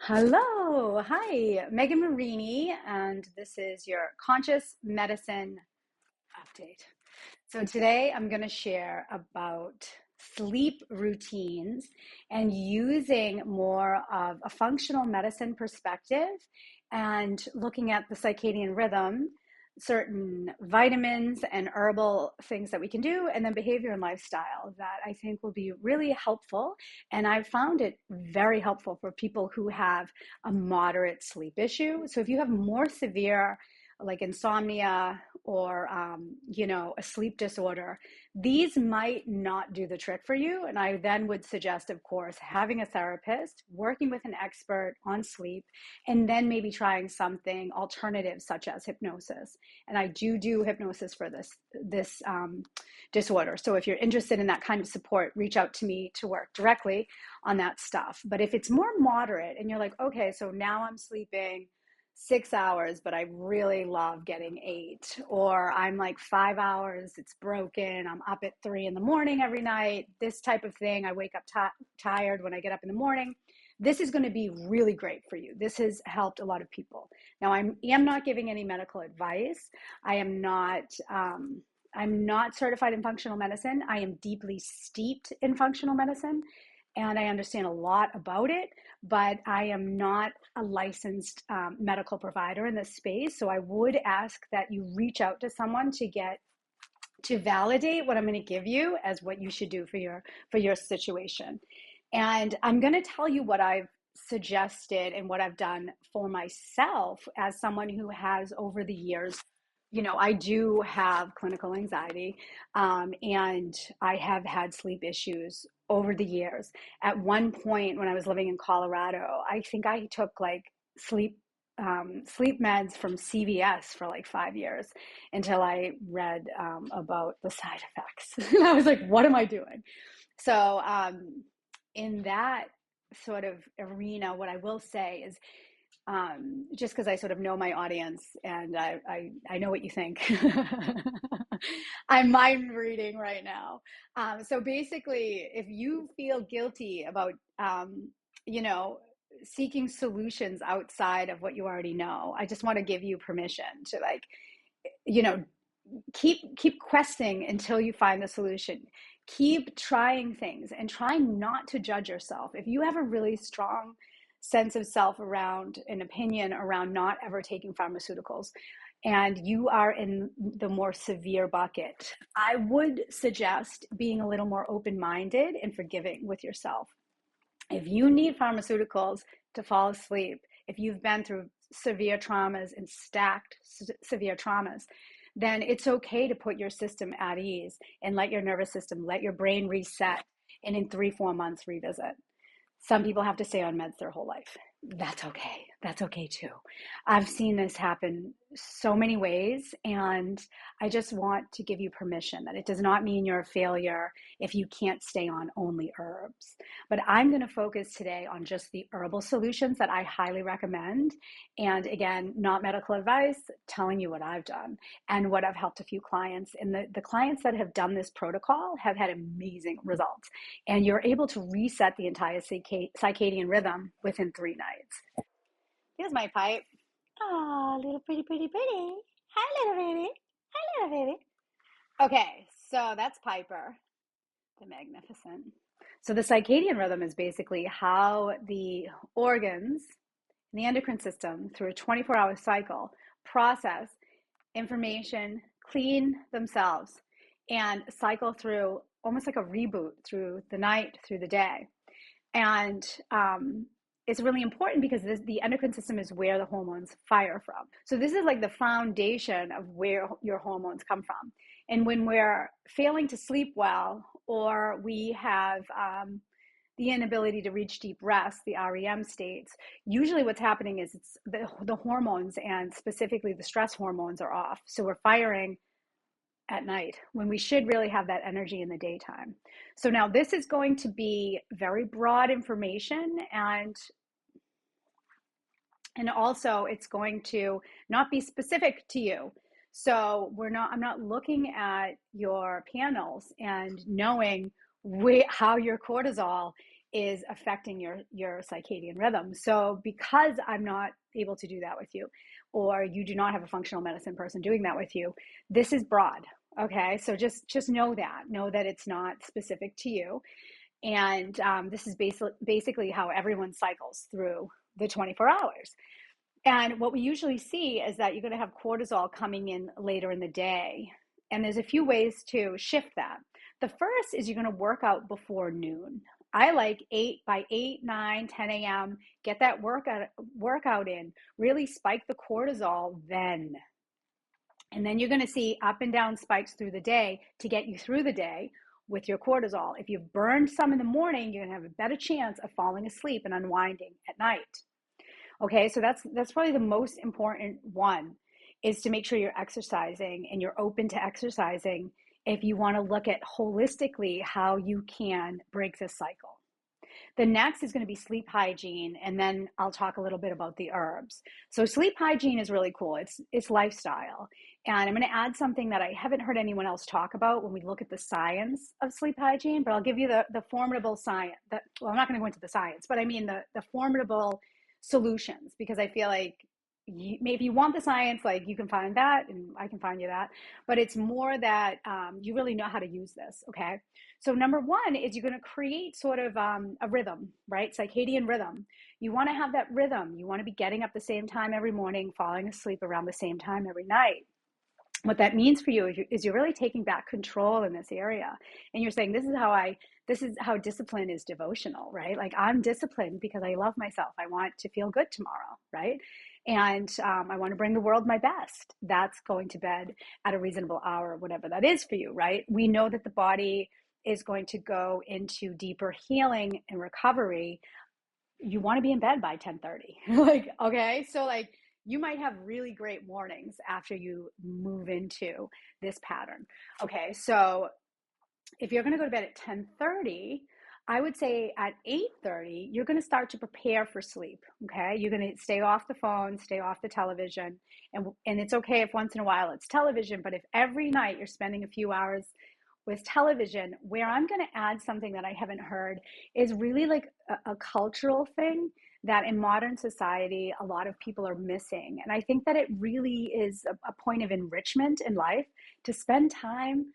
Hello, hi, Megan Marini, and this is your conscious medicine update. So today I'm going to share about sleep routines and using more of a functional medicine perspective and looking at the circadian rhythm, certain vitamins and herbal things that we can do, and then behavior and lifestyle that I think will be really helpful. And I've found it very helpful for people who have a moderate sleep issue. So if you have more severe, like insomnia or a sleep disorder, these might not do the trick for you. And I then would suggest, of course, having a therapist, working with an expert on sleep, and then maybe trying something alternative such as hypnosis. And I do hypnosis for this disorder. So if you're interested in that kind of support, reach out to me to work directly on that stuff. But if it's more moderate and you're like, okay, so now I'm sleeping 6 hours, but I really love getting 8, or I'm like 5 hours, it's broken, I'm up at 3 in the morning every night, this type of thing. I wake up tired when I get up in the morning. This is going to be really great for you. This has helped a lot of people. Now, I am not giving any medical advice. I am not. I'm not certified in functional medicine. I am deeply steeped in functional medicine and I understand a lot about it, but I am not a licensed medical provider in this space. So I would ask that you reach out to someone to validate what I'm going to give you as what you should do for your situation. And I'm going to tell you what I've suggested and what I've done for myself as someone who has over the years. I do have clinical anxiety, and I have had sleep issues over the years. At one point, when I was living in Colorado, I think I took like sleep meds from CVS for like 5 years until I read about the side effects. And I was like, what am I doing? So, in that sort of arena, what I will say is, just because I sort of know my audience and I know what you think. I'm mind reading right now. So basically, if you feel guilty about, you know, seeking solutions outside of what you already know, I just want to give you permission to like, you know, keep questing until you find the solution. Keep trying things and try not to judge yourself. If you have a really strong sense of self around an opinion around not ever taking pharmaceuticals and you are in the more severe bucket, I would suggest being a little more open-minded and forgiving with yourself. If you need pharmaceuticals to fall asleep, if you've been through severe traumas and stacked severe traumas, then it's okay to put your system at ease and let your nervous system, let your brain reset, and in 3-4 months revisit. Some people have to stay on meds their whole life. That's okay. That's okay too. I've seen this happen so many ways, and I just want to give you permission that it does not mean you're a failure if you can't stay on only herbs. But I'm going to focus today on just the herbal solutions that I highly recommend. And again, not medical advice, telling you what I've done and what I've helped a few clients. And the clients that have done this protocol have had amazing results. And you're able to reset the entire circadian rhythm within 3 nights. Here's my pipe. Oh, little pretty, pretty, pretty. Hi, little baby. Hi, little baby. Okay, so that's Piper, the magnificent. So the circadian rhythm is basically how the organs in the endocrine system, through a 24-hour cycle, process information, clean themselves, and cycle through almost like a reboot through the night, through the day. And it's really important because the endocrine system is where the hormones fire from. So this is like the foundation of where your hormones come from. And when we're failing to sleep well, or we have the inability to reach deep rest, the REM states, usually what's happening is it's the hormones, and specifically the stress hormones, are off. So we're firing at night when we should really have that energy in the daytime. So now this is going to be very broad information, and also it's going to not be specific to you. So I'm not looking at your panels and knowing how your cortisol is affecting your circadian rhythm. So because I'm not able to do that with you, or you do not have a functional medicine person doing that with you, this is broad. Okay, so just know that it's not specific to you, and this is basically how everyone cycles through the 24 hours. And what we usually see is that you're going to have cortisol coming in later in the day. And there's a few ways to shift that. The first is you're going to work out before noon. I like 8 9, 10 a.m. Get that workout in. Really spike the cortisol then. And then you're going to see up and down spikes through the day to get you through the day with your cortisol. If you've burned some in the morning, you're going to have a better chance of falling asleep and unwinding at night. Okay, so that's probably the most important one, is to make sure you're exercising and you're open to exercising if you want to look at holistically how you can break this cycle. The next is going to be sleep hygiene, and then I'll talk a little bit about the herbs. So sleep hygiene is really cool. It's lifestyle. And I'm going to add something that I haven't heard anyone else talk about when we look at the science of sleep hygiene, but I'll give you the formidable science. Well, I'm not going to go into the science, but I mean the formidable solutions, because I feel like maybe you want the science, like you can find that and I can find you that, but it's more that you really know how to use this. Okay, so number one is you're going to create sort of a rhythm, right? Circadian rhythm. You want to have that rhythm. You want to be getting up the same time every morning, falling asleep around the same time every night. What that means for you is you're really taking back control in this area, and you're saying, this is how discipline is devotional, right? Like, I'm disciplined because I love myself. I want to feel good tomorrow, right? And I want to bring the world my best. That's going to bed at a reasonable hour, whatever that is for you, right? We know that the body is going to go into deeper healing and recovery. You want to be in bed by 10:30. Like, okay, so like, you might have really great mornings after you move into this pattern. Okay, so if you're going to go to bed at 10:30, I would say at 8:30, you're going to start to prepare for sleep. Okay, you're going to stay off the phone, stay off the television, and it's okay if once in a while it's television. But if every night you're spending a few hours with television, where I'm going to add something that I haven't heard is really like a cultural thing that in modern society, a lot of people are missing. And I think that it really is a point of enrichment in life to spend time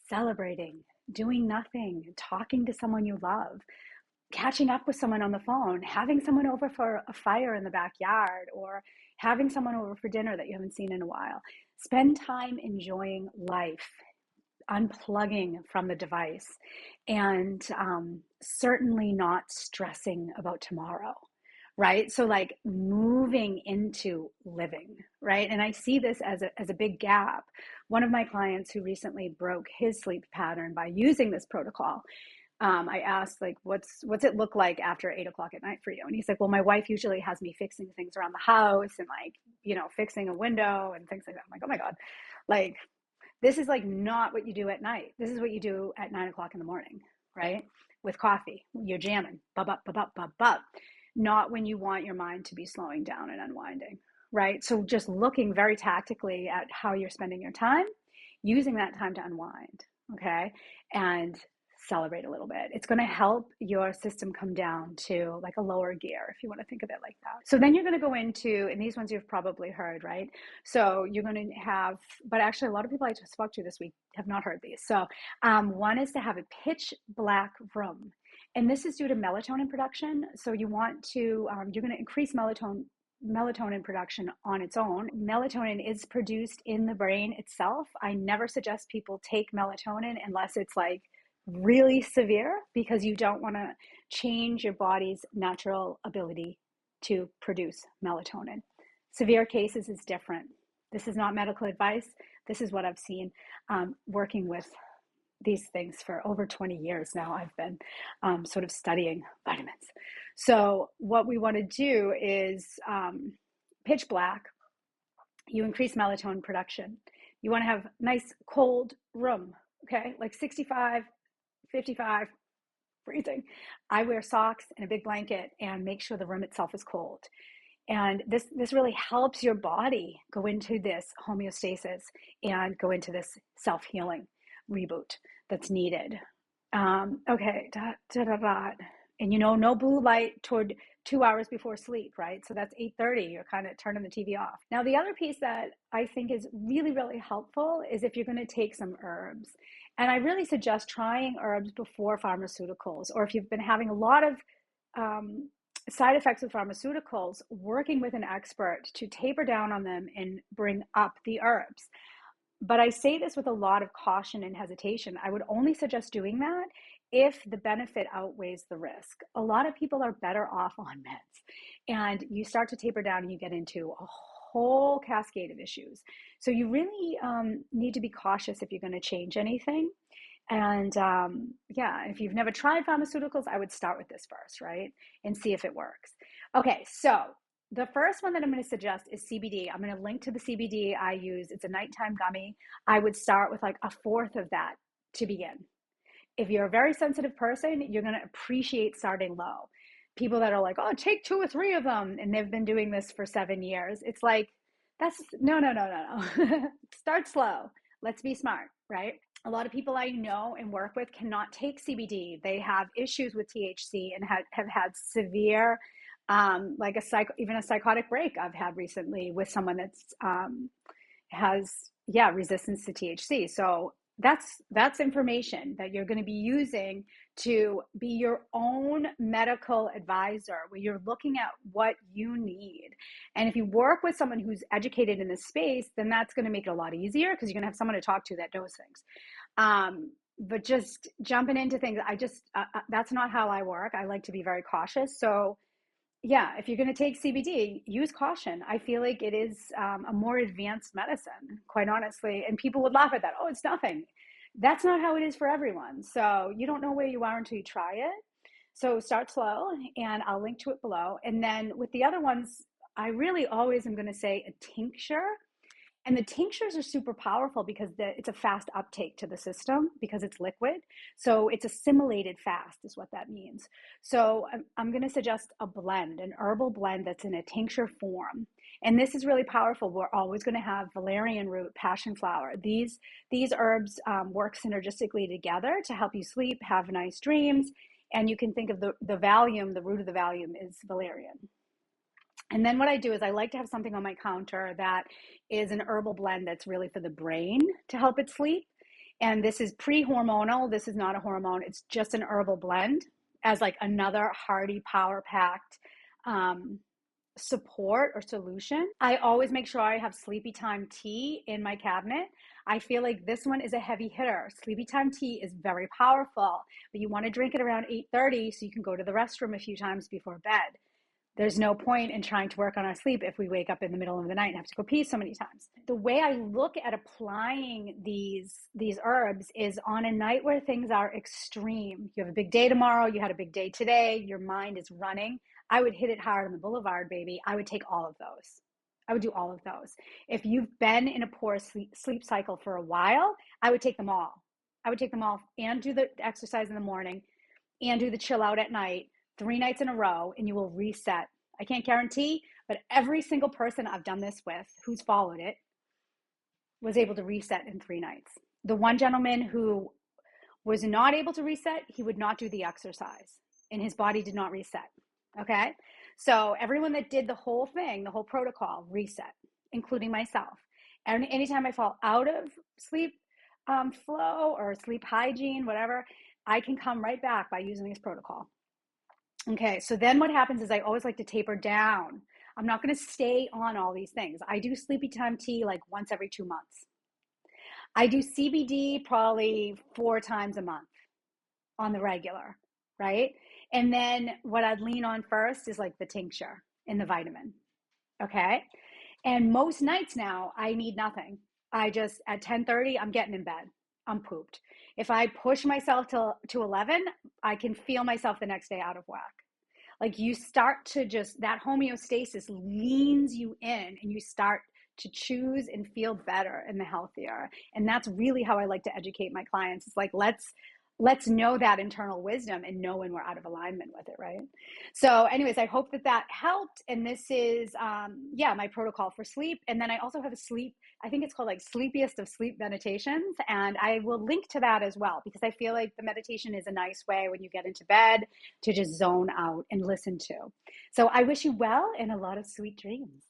celebrating, doing nothing, talking to someone you love, catching up with someone on the phone, having someone over for a fire in the backyard, or having someone over for dinner that you haven't seen in a while. Spend time enjoying life, unplugging from the device, and certainly not stressing about tomorrow, right? So like moving into living, right? And I see this as a big gap. One of my clients who recently broke his sleep pattern by using this protocol, I asked, like, what's it look like after 8 o'clock at night for you? And he's like, well, my wife usually has me fixing things around the house and, like, fixing a window and things like that. I'm like, oh my God, like, this is like not what you do at night. This is what you do at 9 o'clock in the morning, right? With coffee, you're jamming, bub, bub, bub, bub, bub. Not when you want your mind to be slowing down and unwinding, right? So just looking very tactically at how you're spending your time, using that time to unwind, okay? And celebrate a little bit. It's going to help your system come down to like a lower gear, if you want to think of it like that. So then you're going to go into, and these ones you've probably heard, right? So you're going to have, but actually a lot of people I just spoke to this week have not heard these. So one is to have a pitch black room. And this is due to melatonin production. So you want to, you're going to increase melatonin production on its own. Melatonin is produced in the brain itself. I never suggest people take melatonin unless it's like really severe, because you don't want to change your body's natural ability to produce melatonin. Severe cases is different. This is not medical advice. This is what I've seen working with these things for over 20 years now. I've been sort of studying vitamins. So what we want to do is pitch black. You increase melatonin production. You want to have nice cold room, okay? Like 65, 55, freezing. I wear socks and a big blanket and make sure the room itself is cold. And this really helps your body go into this homeostasis and go into this self-healing reboot that's needed. Okay, And no blue light toward 2 hours before sleep, right? So that's 8:30, you're kind of turning the TV off. Now, the other piece that I think is really, really helpful is if you're going to take some herbs. And I really suggest trying herbs before pharmaceuticals, or if you've been having a lot of um, side effects with pharmaceuticals, working with an expert to taper down on them and bring up the herbs. But I say this with a lot of caution and hesitation. I would only suggest doing that if the benefit outweighs the risk. A lot of people are better off on meds, and you start to taper down and you get into a whole cascade of issues. So you really need to be cautious if you're going to change anything. And yeah, if you've never tried pharmaceuticals, I would start with this first, right? And see if it works. Okay, so the first one that I'm going to suggest is CBD. I'm going to link to the CBD I use. It's a nighttime gummy. I would start with like a fourth of that to begin. If you're a very sensitive person, you're going to appreciate starting low. People that are like, oh, take 2 or 3 of them, and they've been doing this for 7 years. It's like, that's no. Start slow. Let's be smart, right? A lot of people I know and work with cannot take CBD. They have issues with THC and have had severe, like even a psychotic break I've had recently with someone that's has resistance to THC. So that's information that you're going to be using to be your own medical advisor, where you're looking at what you need. And if you work with someone who's educated in this space, then that's going to make it a lot easier, because you're going to have someone to talk to that knows things. But just jumping into things, that's not how I work. I like to be very cautious. So yeah, if you're going to take CBD, use caution. I feel like it is a more advanced medicine, quite honestly. And people would laugh at that. Oh, it's nothing. That's not how it is for everyone. So you don't know where you are until you try it. So start slow, and I'll link to it below. And then with the other ones, I really always am going to say a tincture. And the tinctures are super powerful because it's a fast uptake to the system because it's liquid. So it's assimilated fast is what that means. So I'm going to suggest a blend, an herbal blend that's in a tincture form. And this is really powerful. We're always going to have valerian root, passion flower. These herbs work synergistically together to help you sleep, have nice dreams. And you can think of the Valium, the root of the Valium is valerian. And then what I do is I like to have something on my counter that is an herbal blend that's really for the brain to help it sleep. And this is pre-hormonal. This is not a hormone. It's just an herbal blend as like another hearty, power-packed support or solution. I always make sure I have sleepy time tea in my cabinet. I feel like this one is a heavy hitter. Sleepy time tea is very powerful, but you want to drink it around 8:30 so you can go to the restroom a few times before bed. There's no point in trying to work on our sleep if we wake up in the middle of the night and have to go pee so many times. The way I look at applying these herbs is on a night where things are extreme. You have a big day tomorrow, you had a big day today, your mind is running. I would hit it hard on the boulevard, baby. I would take all of those. I would do all of those. If you've been in a poor sleep cycle for a while, I would take them all. I would take them all and do the exercise in the morning and do the chill out at night 3 nights in a row, and you will reset. I can't guarantee, but every single person I've done this with who's followed it was able to reset in 3 nights. The one gentleman who was not able to reset, he would not do the exercise, and his body did not reset. Okay? So everyone that did the whole thing, the whole protocol, reset, including myself. And anytime I fall out of sleep flow or sleep hygiene, whatever, I can come right back by using this protocol. Okay, so then what happens is I always like to taper down. I'm not going to stay on all these things. I do sleepy time tea like once every 2 months. I do CBD probably 4 times a month on the regular, right? And then what I'd lean on first is like the tincture and the vitamin, okay? And most nights now, I need nothing. I just, at 10:30, I'm getting in bed. I'm pooped. If I push myself to 11, I can feel myself the next day out of whack. Like you start to just, that homeostasis leans you in and you start to choose and feel better and the healthier. And that's really how I like to educate my clients. It's like, let's let's know that internal wisdom and know when we're out of alignment with it, right? So anyways, I hope that that helped. And this is yeah, my protocol for sleep. And then I also have a sleep, I think it's called like sleepiest of sleep meditations, and I will link to that as well, because I feel like the meditation is a nice way when you get into bed to just zone out and listen to. So I wish you well and a lot of sweet dreams.